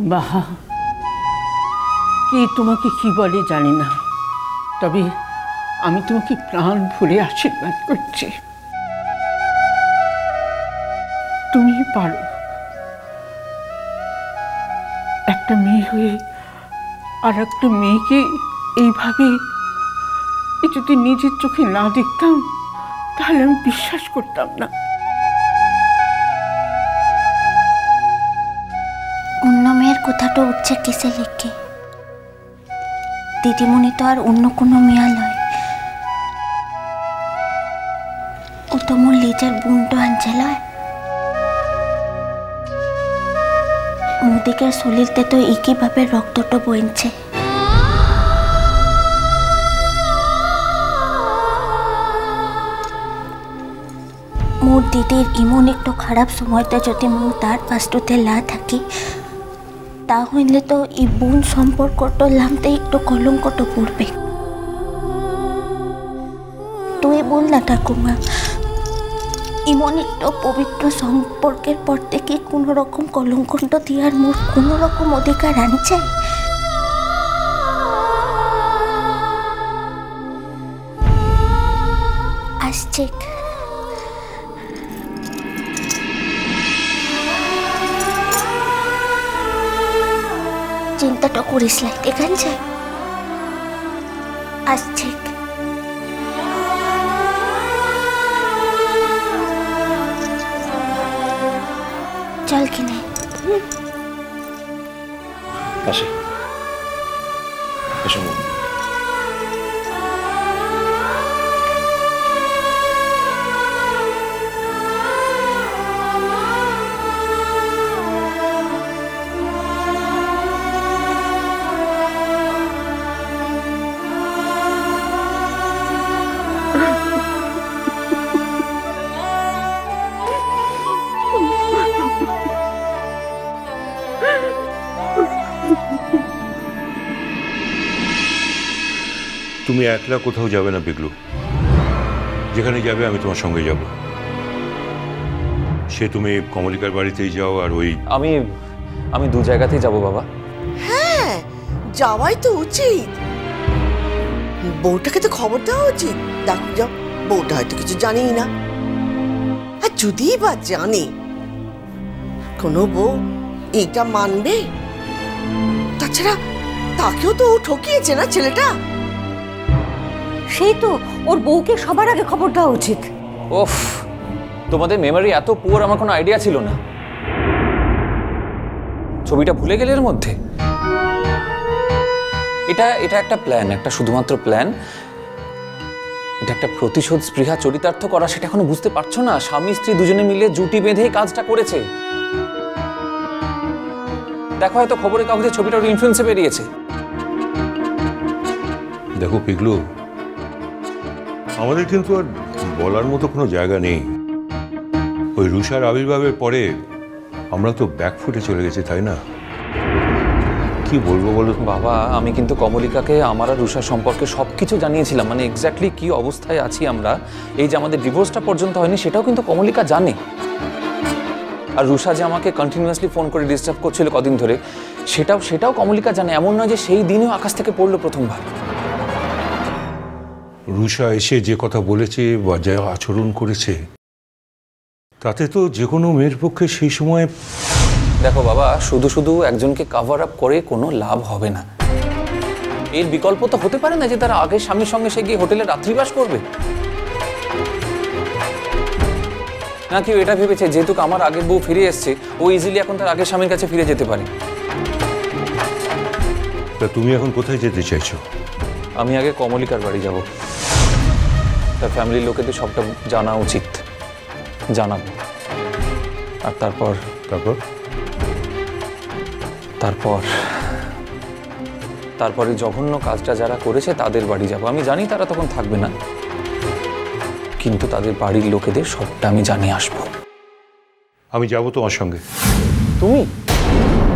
বাহা, কে তোমাকে কি বলে জানি না, তবে আমি তোমাকে প্রাণ ভরে আশীর্বাদ করছি। তুমি পারো। একটা মেয়ে হয়ে আর একটা মেয়েকে এইভাবে যদি নিজের চোখে না দেখতাম তাহলে আমি বিশ্বাস করতাম না। অন্য মেয়ের কথাটা উঠছে কিসে লিখে? দিদিমণি তো আর অন্য কোনো মেয়া লয়, ও তো মোর নিজের বোনটো আনছে লয়। মুদিকের শরীরতে তো একইভাবে রক্তটা বইছে। মোর দিদির ইমন একটু খারাপ সময়তে যদি মু তার পাশটুতে না থাকি, তাহলে তো এই বোন সম্পর্কটা লামতে একটু কলঙ্কটা পড়বে। তুই বল না ঠাকুমা, ইমন একটু পবিত্র সম্পর্কের পর থেকে কোনো রকম কলঙ্কটা দেওয়ার মোর কোনো রকম অধিকার আনছে? আসছে। চিন্তাটা করিস না, ঠিক আছে? আসছে। চল কিনে আসি। এসো। তুমি একলা কোথাও যাবে না পিগলু, যেখানে যাবে আমি তোমার সঙ্গে যাব। সে তুমি কমলিকার বাড়িতেই যাও আর ওই আমি দু জায়গাতেই যাব বাবা। হ্যাঁ, যাওয়াই তো উচিত। বউটাকে তো খবর দেওয়া উচিত। দেখো যাও, বউটা হয়তো কিছু জানেই না, আর যদি বা জানে, কোনো বউ এটা মানবে? তাছাড়া তাকেও তো ও ঠকিয়েছে না ছেলেটা। সেই তো, ওর বউকে সবার আগে খবর দেওয়া উচিত। ওফ, তোমাদের মেমোরি এত পুয়ার, আমার কোনো আইডিয়া ছিল না। ছবিটা ভুলে গেলে এর মধ্যে? এটা একটা প্ল্যান, একটা শুধুমাত্র প্ল্যান। এটা একটা প্রতিশোধ স্পৃহা চরিতার্থ করা, সেটা এখনো বুঝতে পারছো না? স্বামী স্ত্রী দুজনে মিলে জুটি বেঁধে কাজটা করেছে। দেখো, হয়তো খবরের কাগজে ছবিটা ওর ইনফ্লুয়েন্সে বেরিয়েছে। দেখো পিগলু, আমাদের কিন্তু আর বলার মতো কোনো জায়গা নেই। ওই রুষার আবির্ভাবের পরে আমরা তো ব্যাকফুটে চলে গেছি, তাই না? কি বলবো বলো বাবা, আমি কিন্তু কমলিকাকে আমার আর রুষার সম্পর্কে সবকিছু জানিয়েছিলাম, মানে এক্স্যাক্টলি কি অবস্থায় আছি আমরা। এই যে আমাদের ডিভোর্সটা পর্যন্ত হয়নি, সেটাও কিন্তু কমলিকা জানে। আর রুষা যে আমাকে কন্টিনিউয়াসলি ফোন করে ডিস্টার্ব করছিল কদিন ধরে, সেটাও কমলিকা জানে। এমন নয় যে সেই দিনেও আকাশ থেকে পড়লো প্রথমবার। রুষা এসে যে কথা বলেছে বা যা আচরণ করেছে, তাতে তো যে কোনো মেয়ের পক্ষে সেই সময়... দেখো বাবা, শুধু শুধু একজনকে কাভার আপ করে কোনো লাভ হবে না। এর বিকল্প তো হতে পারে না যে তারা আগের স্বামীর সঙ্গে সে গিয়ে হোটেলে রাত্রিবাস করবে। না, কেউ এটা ভেবেছে যেহেতু আমার আগের বউ ফিরে এসছে, ও ইজিলি এখন তার আগের স্বামীর কাছে ফিরে যেতে পারে। তা তুমি এখন কোথায় যেতে চাইছো? আমি আগে কমলিকার বাড়ি যাব। তার ফ্যামিলির লোকেদের সবটা জানা উচিত, জানাবো। আর তারপর তারপরে জঘন্য কাজটা যারা করেছে তাদের বাড়ি যাব। আমি জানি তারা তখন থাকবে না, কিন্তু তাদের বাড়ির লোকেদের সবটা আমি জানিয়ে আসবো। আমি যাব তোমার সঙ্গে।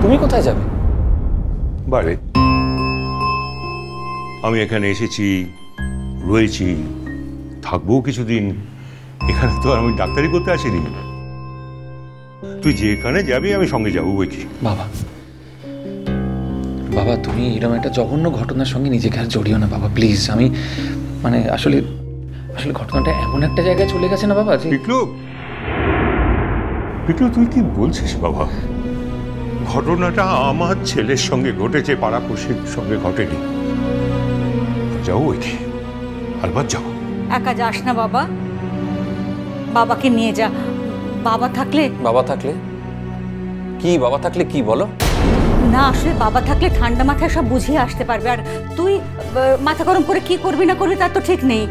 তুমি কোথায় যাবে? বাড়ি। আমি এখানে এসেছি, রয়েছি, থাকবো কিছুদিন। এখানে তো আমি ডাক্তারি করতে আসিনি। তুই যেখানে যাবি আমি সঙ্গে যাবো। বই কি বাবা, বাবা তুমি এরকম একটা জঘন্য ঘটনার সঙ্গে নিজেকে আর জড়িও না বাবা, প্লিজ। আমি মানে আসলে আসলে ঘটনাটা এমন একটা জায়গায় চলে গেছে না বাবা যে পিকলু, পিকলু তুই কি বলছিস বাবা? ঘটনাটা আমার ছেলের সঙ্গে ঘটেছে, পাড়াপড়শির সঙ্গে ঘটেনি। যাও ওইটি, আলবাত যাও। একা যাস না বাবা, বাবাকে নিয়ে যা। বাবা থাকলে কি, বাবা থাকলে কি বলো? না, আসলে বাবা থাকলে ঠান্ডা মাথায় সব বুঝিয়ে আসতে পারবে। আর তুই মাথা গরম করে কি করবি না করবি তার তো ঠিক নেই।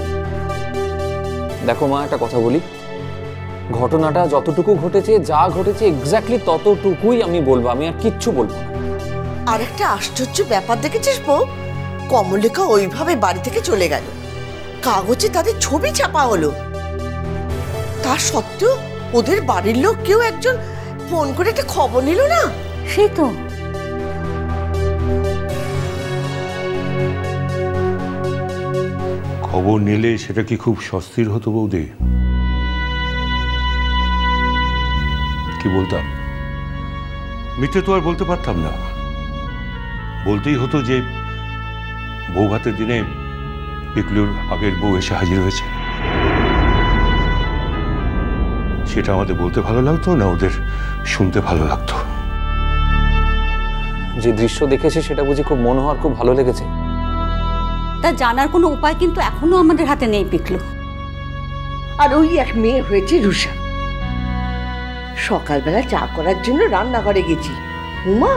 দেখো মা, একটা কথা বলি, ঘটনাটা যতটুকু ঘটেছে, যা ঘটেছে এক্স্যাক্টলি ততটুকুই আমি বলবো, আমি আর কিচ্ছু বলবো না। আর একটা আশ্চর্য ব্যাপার দেখেছিস বউ, কমলিকা ওইভাবে বাড়ি থেকে চলে গেল, কাগজে তাদের ছবি ছাপা হলো, তার সত্ত্বেও ওদের বাড়ির লোক কেউ একজন ফোন করে একটা খবর নিল না। সেই তো, খবর নিলে সেটা কি খুব স্বস্তির হতো বৌদি? কি বলতাম? মিথ্যে তো আর বলতে পারতাম না, বলতেই হতো যে বউ ভাতের দিনে পিকলুর আগের বউ এসে হাজির হয়েছে। সেটা আমাদের বলতে ভালো লাগতো না ওদের শুনতে ভালো লাগতো? যে দৃশ্য দেখেছে সেটা বুঝি খুব মনোহর, খুব ভালো লেগেছে। তা জানার কোনো উপায় কিন্তু এখনো আমাদের হাতে নেই পিকলু। আর ওই এক মেয়ে হয়েছে রুষা, সকালবেলা চা করার জন্য রান্নাঘরে গেছি, উমা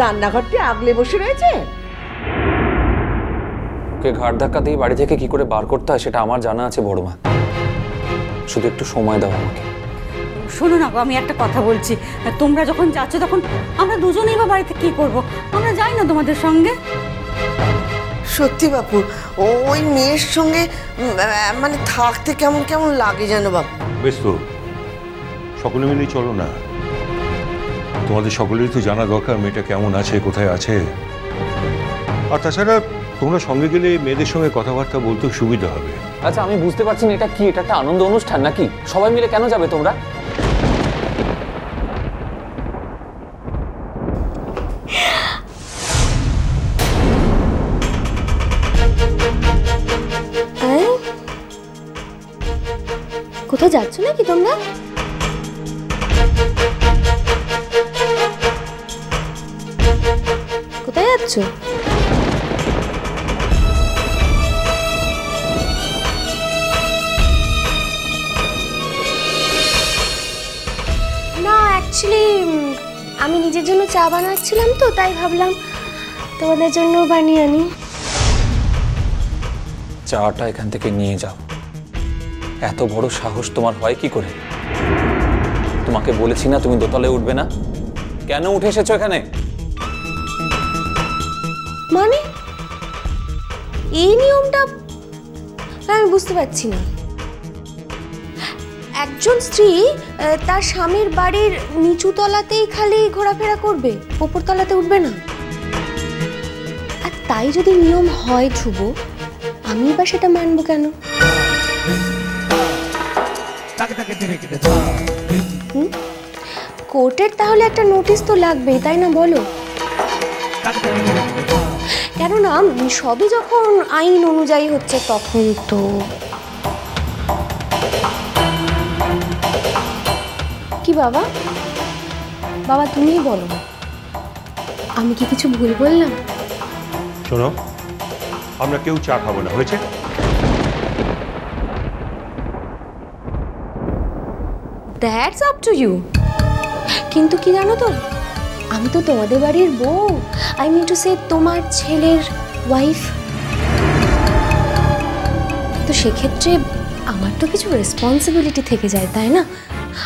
রান্নাঘরটি আগলে বসে রয়েছে। ওকে ঘাড় ধাক্কা দিয়ে বাড়ি থেকে কি করে বার করতে হয় সেটা আমার জানা আছে বড় মা, শুধু একটু সময় দাও আমাকে। শোনো না গো, আমি একটা কথা বলছি, তোমরা যখন যাচ্ছ তখন আমরা দুজনেই বা বাড়িতে কি করব? আমরা যাই না তোমাদের সঙ্গে? সত্যি বাপু, ওই মেয়ের সঙ্গে মানে থাকতে কেমন কেমন লাগে যেন বাপু। বেশ তো, সকলে মিলেই চলো না। তোমাদের সকলেরই তো জানা দরকার মেয়েটা কেমন আছে, কোথায় আছে। আর তাছাড়া তোমরা সঙ্গে গেলে মেয়েদের সঙ্গে কথাবার্তা বলতে সুবিধা হবে। আচ্ছা আমি বুঝতে পারছি না, এটা কি, এটা একটা আনন্দ অনুষ্ঠান নাকি? সবাই মিলে কেন যাবে তোমরা? কোথাও যাচ্ছ নাকি তোমরা? কোথায় যাচ্ছ? না অ্যাকচুয়ালি আমি নিজের জন্য চা বানাচ্ছিলাম, তো তাই ভাবলাম তোমাদের জন্য বানিয়ে আনি। চাটা এখান থেকে নিয়ে যাও। এত বড় সাহস তোমার হয় কি করে? তোমাকে বলেছি না তুমি দোতলায় উঠবে না, কেন উঠে এসেছো এখানে? মানে এই নিয়মটা আমি বুঝতে পারছি না। একজন স্ত্রী তার স্বামীর বাড়ির নিচু তলাতেই খালি ঘোরাফেরা করবে, ওপর তলাতে উঠবে না? আর তাই যদি নিয়ম হয় ধ্রুব, আমি বা সেটা মানবো কেন? কোর্টের তাহলে একটা নোটিশ তো লাগবেই, তাই না বলো? কেননা সবই যখন আইন অনুযায়ী হচ্ছে তখন তো। কি বাবা, বাবা তুমিই বলো, আমি কি কিছু ভুল বললাম? শোনো, আমরা কেউ চা খাবো না, হয়েছে? That's up to you. কিন্তু কি জানো তো, আমি তো তোমাদের বাড়ির বউ, আই মিন টু সে তোমার ছেলের ওয়াইফ। তো সেক্ষেত্রে আমার তো কিছু রেসপন্সিবিলিটি থেকে যায়, তাই না?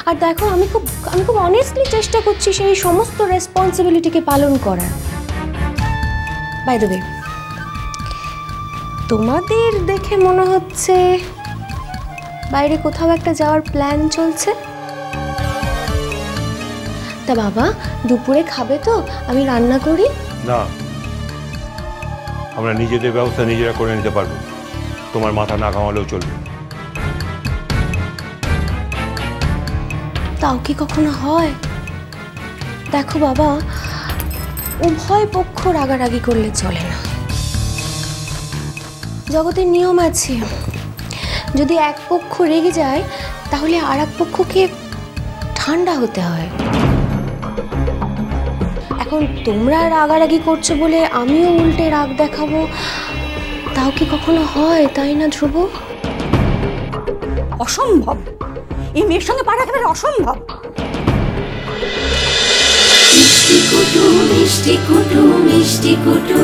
আর দেখো আমি খুব অনেস্টলি চেষ্টা করছি সেই সমস্ত রেসপন্সিবিলিটিকে পালন করার। বাই দ্য ওয়ে, তোমাদের দেখে মনে হচ্ছে বাইরে কোথাও একটা যাওয়ার প্ল্যান চলছে। তা বাবা দুপুরে খাবে তো? আমি রান্না করি। না, আমরা নিজেদের ব্যবস্থা নিজেরা করে নিতে পারবো, তোমার মাথা না ঘামালেও চলবে। তাও কি কখনো হয়? দেখো বাবা, উভয় পক্ষ রাগারাগি করলে চলে না। জগতের নিয়ম আছে, যদি এক পক্ষ রেগে যায় তাহলে আর এক পক্ষকে ঠান্ডা হতে হয়। এখন তোমরা রাগারাগি করছো বলে আমিও উল্টে রাগ দেখাবো, তাও কি কখনো হয়? তাই না ধ্রুব? অসম্ভব, এই মেয়ের সঙ্গে পারা একেবারে অসম্ভব। মিষ্টি কুটু মিষ্টি কুটু মিষ্টি কুটু।